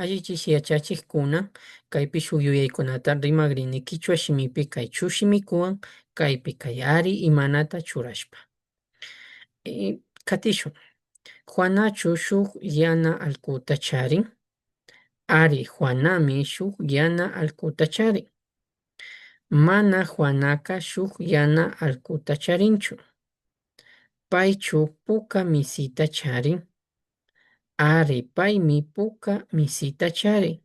Allichis yachachikuna kaypi shuk yuyaykunata rimagrini kichwa shimipi kay chushimikuwan kaypi kay ari imanata churashpa. Katishun, Juanachu shuk yana allkuta charin, ari Juanami shuk yana allkuta charin. Mana Juanaka shuk yana allkuta charinchu. Paychu puka misita charin. Ari paymi puka misita charin.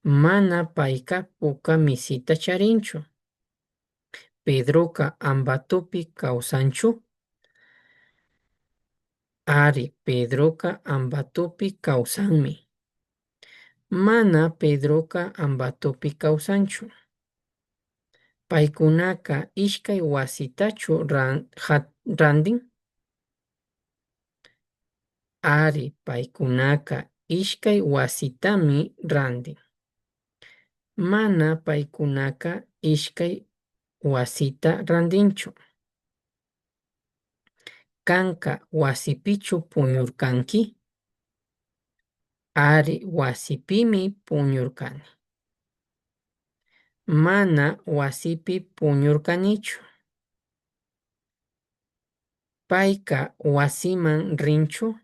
Mana payka puka misita charinchu. Pedroka ambatupi kawsanchu. Ari Pedroka ambatupi kawsanmi. Mana Pedroka ambatupi kawsanchu. Paykunaka ishkay wasitachu randin. Ari paykunaka ishkay wasitami randin. Mana paykunaka ishkay wasita randinchu. Kanka wasipichu puñurkanki. Ari wasipimi puñurkani. Mana wasipi puñurkanichu. Payka wasiman rinchu.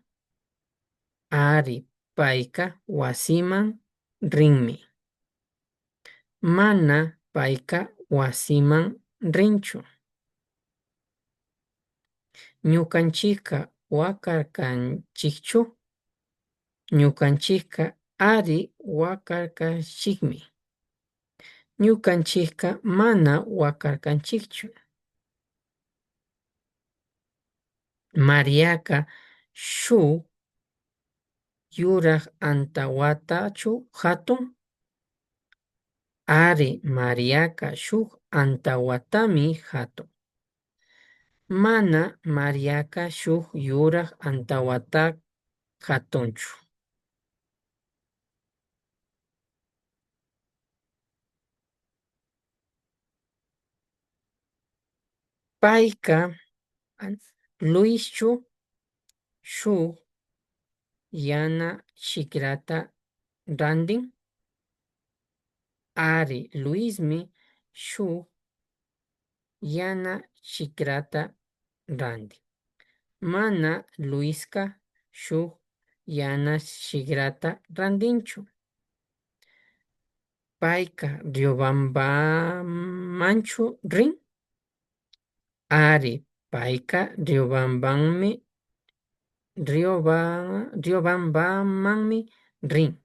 Ari payka wasiman rinmi. Mana payka wasiman rinchu. Ñukanchika wakarkanchikchu. Ñukanchika ari wakarkachikmi. Ñukanchika mana wakarkanchikchu. Mariaka shuk yurak antawatachu hatun. Ari Mariaka shuk antawatami hatun. Mana Mariaka shuk yurak antawata hatunchu. Payka Luischu shuk yana shikrata randin. Ari Luismi shuk yana shikrata randin. Mana Luiska shuk yana shikrata randinchu. Payka Riobambamanchu rin. Ari payka Riobambamanmi rin.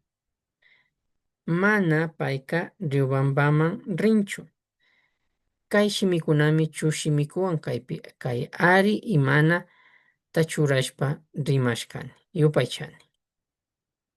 Mana payka Riobambaman rinchu. Kay shimikunami chushimikuwan kaypi kay ari imana tachurashpa rimashkani yupaychani.